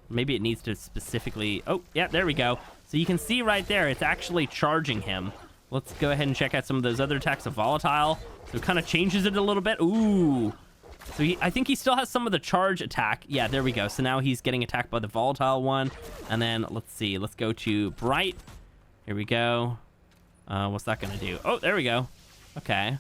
Maybe it needs to specifically, oh yeah, there we go. So you can see right there, it's actually charging him. Let's go ahead and check out some of those other attacks of volatile. So it kind of changes it a little bit. Ooh. So I think he still has some of the charge attack. Yeah, there we go. So now he's getting attacked by the volatile one. And then let's see. Let's go to bright. Here we go. What's that going to do? Oh, there we go. Okay.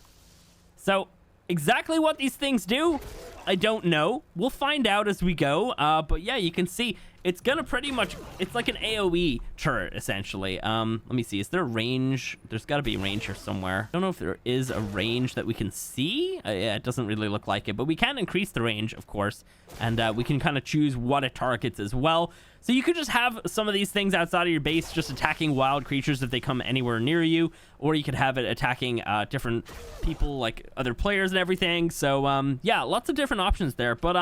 So exactly what these things do, I don't know. We'll find out as we go. But yeah, you can see it's gonna pretty much, it's like an AoE turret essentially. Let me see, is there a range? There's got to be a range here somewhere. I don't know if there is a range that we can see. Yeah, it doesn't really look like it, but we can increase the range, of course, and we can kind of choose what it targets as well. So you could just have some of these things outside of your base just attacking wild creatures if they come anywhere near you, or you could have it attacking different people, like other players and everything. So yeah, lots of different options there. But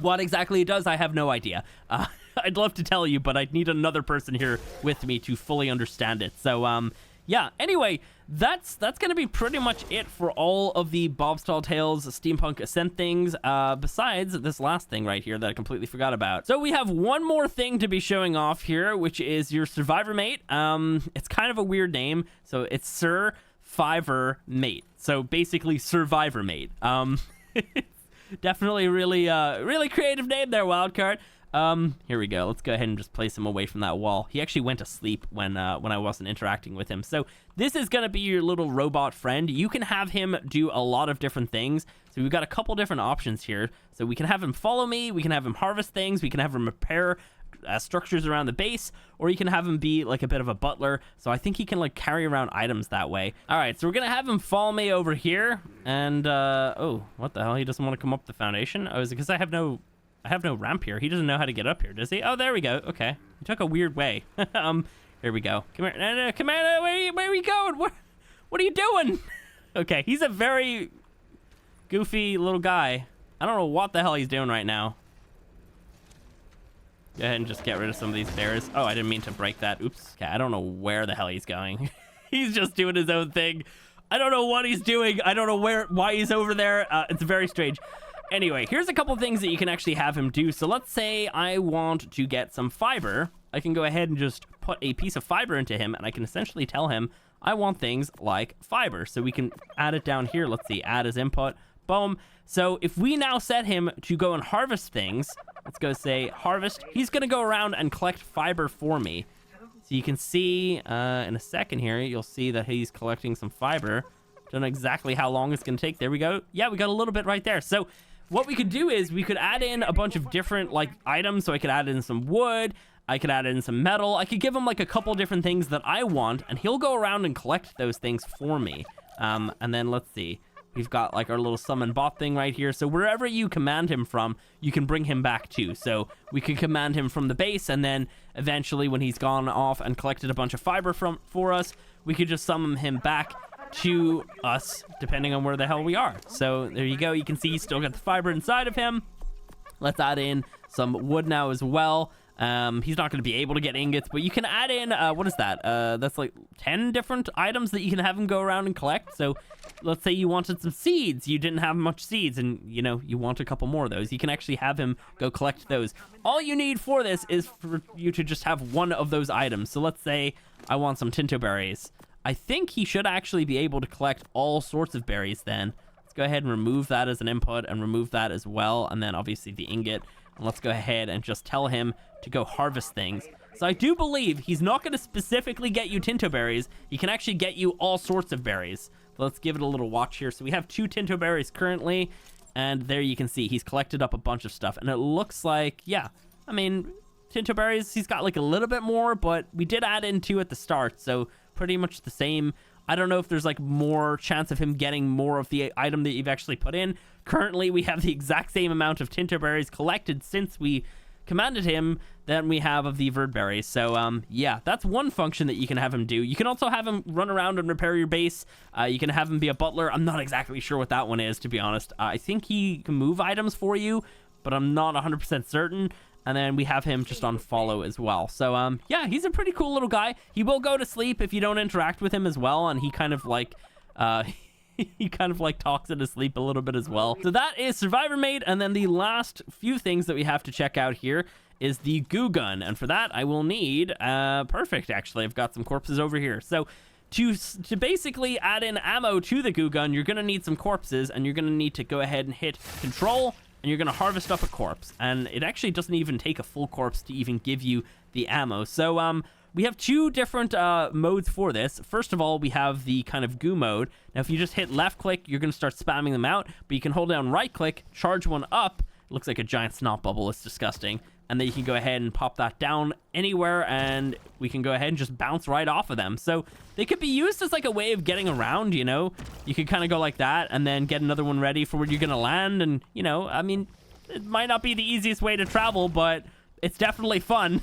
what exactly it does, I have no idea. I'd love to tell you, but I'd need another person here with me to fully understand it. So yeah, anyway, that's gonna be pretty much it for all of the Bob's Tall Tales Steampunk Ascent things, besides this last thing right here that I completely forgot about. So we have one more thing to be showing off here, which is your survivor mate. It's kind of a weird name, so it's Sir Fiver Mate. So basically survivor mate. Definitely really really creative name there, Wildcard. Here we go. Let's go ahead and just place him away from that wall. He actually went to sleep when I wasn't interacting with him. So this is going to be your little robot friend. You can have him do a lot of different things. So we've got a couple different options here. So we can have him follow me. We can have him harvest things. We can have him repair structures around the base, or you can have him be like a bit of a butler. So I think he can like carry around items that way. All right, so we're gonna have him follow me over here, and oh, what the hell? He doesn't want to come up the foundation. Oh, is it because I have no ramp here? He doesn't know how to get up here, does he? Oh, there we go. Okay, he took a weird way. Here we go. Come here. No, come here. Where are you going? What are you doing? Okay, he's a very goofy little guy. I don't know what the hell he's doing right now. Go ahead and just get rid of some of these bears. Oh, I didn't mean to break that. Oops. Okay, I don't know where the hell he's going. He's just doing his own thing. I don't know what he's doing. I don't know why he's over there. It's very strange. Anyway, here's a couple things that you can actually have him do. So let's say I want to get some fiber. I can go ahead and just put a piece of fiber into him, and I can essentially tell him I want things like fiber. So we can add it down here. Let's see, add as input. Boom. So if we now set him to go and harvest things, let's go say harvest. He's going to go around and collect fiber for me. So you can see in a second here, you'll see that he's collecting some fiber. Don't know exactly how long it's going to take. There we go. Yeah, we got a little bit right there. So what we could do is we could add in a bunch of different like items. So I could add in some wood. I could add in some metal. I could give him like a couple different things that I want, and he'll go around and collect those things for me. And then let's see. We've got like our little summon bot thing right here. So wherever you command him from, you can bring him back to. So we can command him from the base, and then eventually when he's gone off and collected a bunch of fiber for us, we could just summon him back to us, depending on where the hell we are. So there you go. You can see he's still got the fiber inside of him. Let's add in some wood now as well. He's not going to be able to get ingots, but you can add in, what is that? That's like 10 different items that you can have him go around and collect. So let's say you wanted some seeds. You didn't have much seeds, and, you know, you want a couple more of those. You can actually have him go collect those. All you need for this is for you to just have one of those items. So let's say I want some tinto berries. I think he should actually be able to collect all sorts of berries then. Let's go ahead and remove that as an input and remove that as well. And then obviously the ingot. And let's go ahead and just tell him to go harvest things. So I do believe he's not going to specifically get you tinto berries. He can actually get you all sorts of berries. So let's give it a little watch here. So we have 2 tinto berries currently. And there you can see he's collected up a bunch of stuff. And it looks like, yeah, I mean, tinto berries, he's got like a little bit more. But we did add in 2 at the start. So pretty much the same. I don't know if there's like more chance of him getting more of the item that you've actually put in. Currently, we have the exact same amount of tinto berries collected since we commanded him than we have of the verd berries. So, yeah, that's one function that you can have him do. You can also have him run around and repair your base. You can have him be a butler. I'm not exactly sure what that one is, to be honest. I think he can move items for you, but I'm not 100% certain. And then we have him just on follow as well. So, yeah, he's a pretty cool little guy. He will go to sleep if you don't interact with him as well. And he kind of like, he kind of like talks in his sleep a little bit as well. So that is Survivor Mate. And then the last few things that we have to check out here is the goo gun. And for that, I will need, perfect, actually. I've got some corpses over here. So to basically add in ammo to the goo gun, you're going to need some corpses. And you're going to need to go ahead and hit control. And you're going to harvest up a corpse. And it actually doesn't even take a full corpse to even give you the ammo. So, we have 2 different modes for this. First of all, we have the kind of goo mode. Now, if you just hit left click, you're going to start spamming them out. But you can hold down right click, charge one up. It looks like a giant snot bubble. It's disgusting. And then you can go ahead and pop that down anywhere. And we can go ahead and just bounce right off of them. So they could be used as like a way of getting around, you know. You could kind of go like that and then get another one ready for where you're going to land. And, you know, I mean, it might not be the easiest way to travel, but it's definitely fun.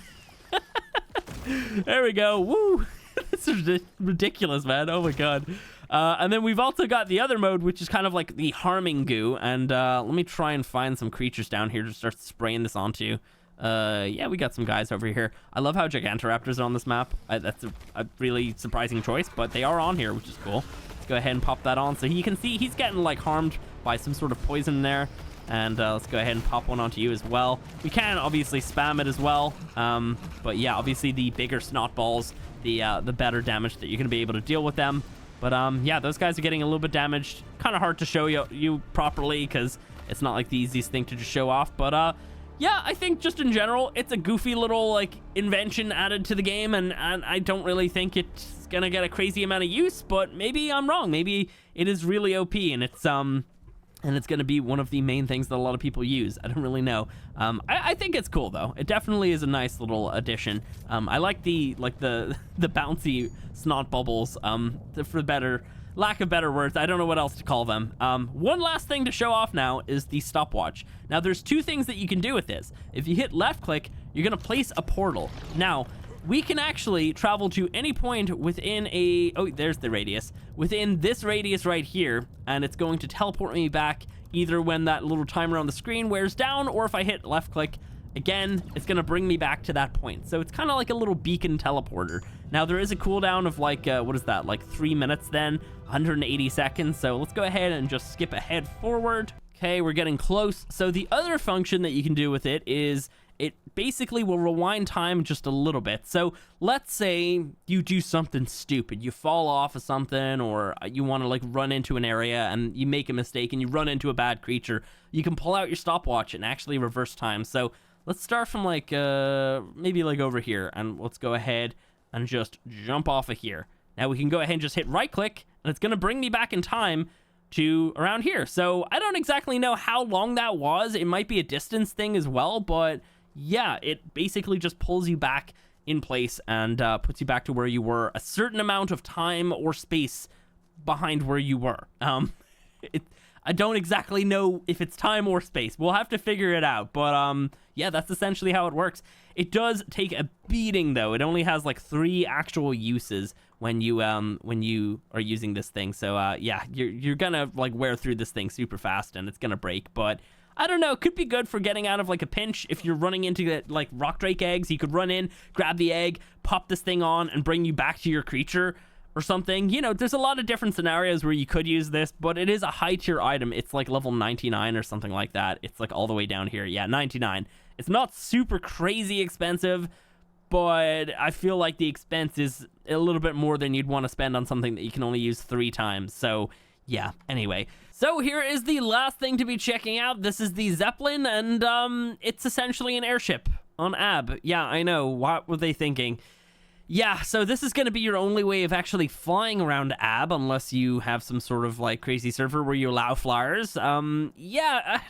There we go. Woo! This is ridiculous, man. Oh my god. And then we've also got the other mode, which is kind of like the harming goo. And let me try and find some creatures down here to start spraying this onto. Yeah, we got some guys over here. I love how Gigantoraptors are on this map. That's a really surprising choice, but they are on here, which is cool. Let's go ahead and pop that on. So you can see he's getting like harmed by some sort of poison there. And let's go ahead and pop one onto you as well. We can obviously spam it as well. But yeah, obviously the bigger snot balls, the better damage that you're going to be able to deal with them. But yeah, those guys are getting a little bit damaged. Kind of hard to show you properly because it's not like the easiest thing to just show off. But yeah, I think just in general, it's a goofy little like invention added to the game. And I don't really think it's going to get a crazy amount of use. But maybe I'm wrong. Maybe it is really OP and it's going to be one of the main things that a lot of people use. I don't really know. I think it's cool though. It definitely is a nice little addition. I like the bouncy snot bubbles. For lack of better words, I don't know what else to call them. One last thing to show off now is the stopwatch. Now there's 2 things that you can do with this. If you hit left click, you're gonna place a portal. Now we can actually travel to any point within a... Oh, there's the radius. Within this radius right here, and it's going to teleport me back either when that little timer on the screen wears down, or if I hit left click, again, it's going to bring me back to that point. So it's kind of like a little beacon teleporter. Now, there is a cooldown of like, what is that? Like 3 minutes then, 180 seconds. So let's go ahead and just skip ahead forward. Okay, we're getting close. So the other function that you can do with it is it basically will rewind time just a little bit. So let's say you do something stupid. You fall off of something, or you want to like run into an area and you make a mistake and you run into a bad creature. You can pull out your stopwatch and actually reverse time. So let's start from like, maybe like over here, and let's go ahead and just jump off of here. Now we can go ahead and just hit right click, and it's going to bring me back in time to around here. So I don't exactly know how long that was. It might be a distance thing as well, but yeah, it basically just pulls you back in place and puts you back to where you were a certain amount of time or space behind where you were. I don't exactly know if it's time or space. We'll have to figure it out. But yeah, that's essentially how it works. It does take a beating though. It only has like 3 actual uses when you are using this thing. So yeah, you're gonna like wear through this thing super fast and it's gonna break. But I don't know, it could be good for getting out of like a pinch. If you're running into like rock drake eggs, you could run in, grab the egg, pop this thing on, and bring you back to your creature or something. You know, there's a lot of different scenarios where you could use this, but it is a high tier item. It's like level 99 or something like that. It's like all the way down here. Yeah, 99. It's not super crazy expensive, but I feel like the expense is a little bit more than you'd want to spend on something that you can only use 3 times. So yeah, anyway. So here is the last thing to be checking out. This is the Zeppelin, and it's essentially an airship on Ab. Yeah, I know. What were they thinking? Yeah, so this is going to be your only way of actually flying around Ab, unless you have some sort of like crazy server where you allow flyers. Yeah,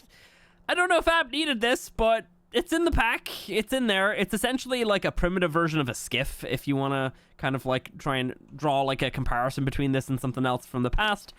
I don't know if Ab needed this, but it's in the pack. It's in there. It's essentially like a primitive version of a skiff, if you want to kind of like try and draw like a comparison between this and something else from the past.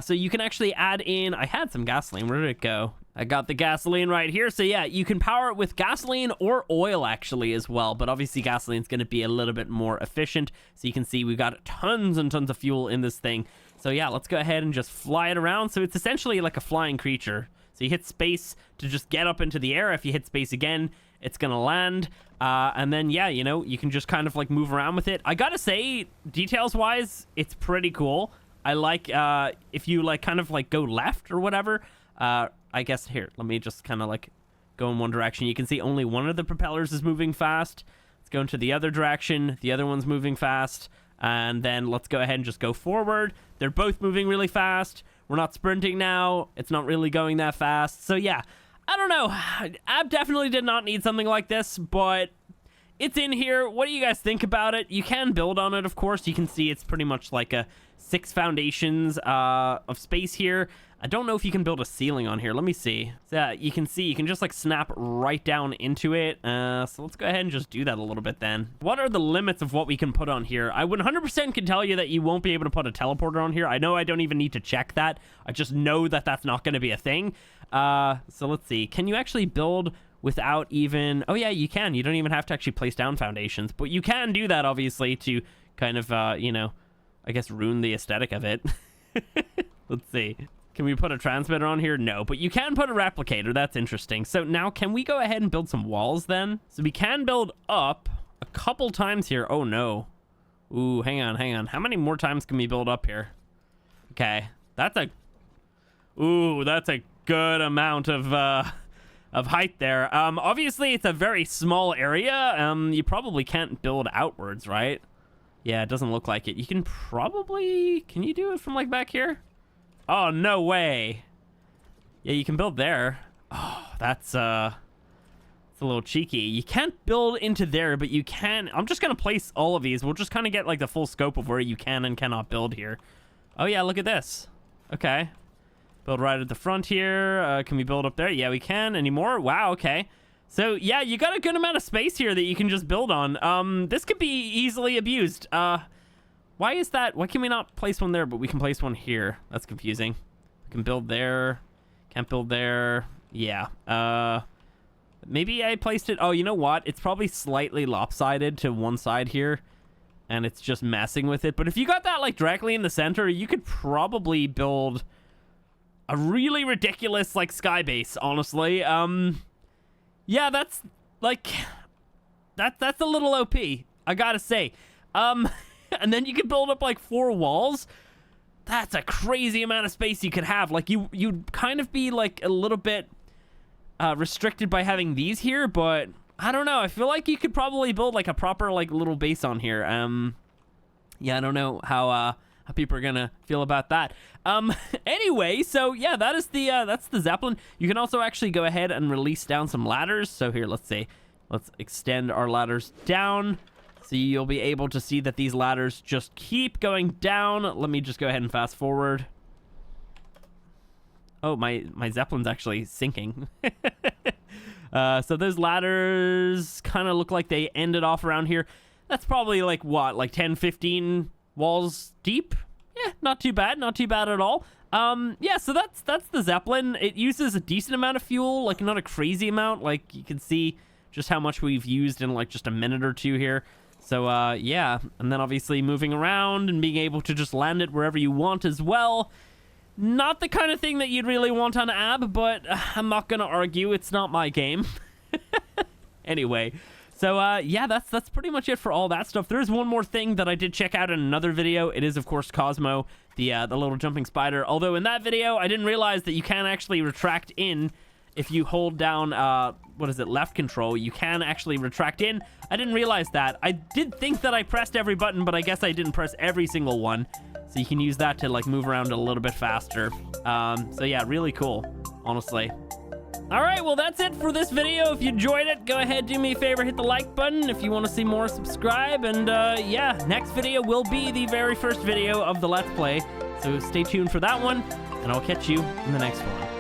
So you can actually add in... I had some gasoline. Where did it go? I got the gasoline right here. So yeah, you can power it with gasoline or oil actually as well. But obviously gasoline's going to be a little bit more efficient. So you can see we've got tons and tons of fuel in this thing. So yeah, let's go ahead and just fly it around. So it's essentially like a flying creature. So you hit space to just get up into the air. If you hit space again, it's going to land. And then, yeah, you know, you can just kind of like move around with it. I got to say, details-wise, it's pretty cool. I like if you like kind of like go left or whatever. I guess here, let me just kind of like go in one direction. You can see only one of the propellers is moving fast. Let's go into the other direction. The other one's moving fast. And then let's go ahead and just go forward. They're both moving really fast. We're not sprinting now. It's not really going that fast. So yeah, I don't know. Ab definitely did not need something like this, but it's in here. What do you guys think about it? You can build on it, of course. You can see it's pretty much like a 6 foundations of space here. I don't know if you can build a ceiling on here. Let me see. So you can see you can just like snap right down into it. So let's go ahead and just do that a little bit then. What are the limits of what we can put on here? I 100% can tell you that you won't be able to put a teleporter on here. I know I don't even need to check that. I just know that that's not going to be a thing. So let's see. Can you actually build without even... Oh yeah, you can. You don't even have to actually place down foundations. But you can do that, obviously, to kind of, you know, I guess ruin the aesthetic of it. Let's see. Can we put a transmitter on here? No, but you can put a replicator. That's interesting. So now can we go ahead and build some walls then? So we can build up a couple times here. Oh no. Ooh, hang on, hang on. How many more times can we build up here? Okay, that's a... Ooh, that's a good amount of height there. Obviously it's a very small area. You probably can't build outwards, right? Yeah, it doesn't look like it. You can probably... Can you do it from like back here? Oh, no way. Yeah, you can build there. Oh, that's a little cheeky. You can't build into there, but you can... I'm just going to place all of these. We'll just kind of get like the full scope of where you can and cannot build here. Oh, yeah, look at this. Okay. Build right at the front here. Can we build up there? Yeah, we can. Any more? Wow, okay. So, yeah, you got a good amount of space here that you can just build on. This could be easily abused. Why is that? Why can we not place one there, but we can place one here? That's confusing. We can build there. Can't build there. Yeah. Maybe I placed it... Oh, you know what? It's probably slightly lopsided to one side here, and it's just messing with it. But if you got that, like, directly in the center, you could probably build a really ridiculous, like, sky base, honestly. Yeah, that's, like... That's a little OP, I gotta say. And then you could build up, like, 4 walls. That's a crazy amount of space you could have. Like, you'd kind of be, like, a little bit... restricted by having these here, but I don't know. I feel like you could probably build like a proper like little base on here. Yeah, I don't know how people are gonna feel about that. Anyway, so yeah, that's the Zeppelin. You can also actually go ahead and release down some ladders. So here, let's extend our ladders down. So you'll be able to see that these ladders just keep going down. Let me just go ahead and fast forward. Oh, my Zeppelin's actually sinking. So those ladders kind of look like they ended off around here. That's probably like, what, like 10, 15 walls deep? Yeah, not too bad. Not too bad at all. Yeah, so that's the Zeppelin. It uses a decent amount of fuel, like not a crazy amount. Like you can see just how much we've used in like just a minute or two here. So, yeah. And then obviously moving around and being able to just land it wherever you want as well. Not the kind of thing that you'd really want on Ab, but I'm not gonna argue. It's not my game. Anyway, so yeah, that's pretty much it for all that stuff. There's one more thing that I did check out in another video. It is, of course, Cosmo, the little jumping spider. Although in that video, I didn't realize that you can actually retract in if you hold down, what is it, left control. You can actually retract in. I didn't realize that. I did think that I pressed every button, but I guess I didn't press every single one. So you can use that to like move around a little bit faster. So yeah, really cool, honestly. All right, well, that's it for this video. If you enjoyed it, go ahead, do me a favor, hit the like button. If you want to see more, subscribe. And yeah, next video will be the very first video of the Let's Play. So stay tuned for that one, and I'll catch you in the next one.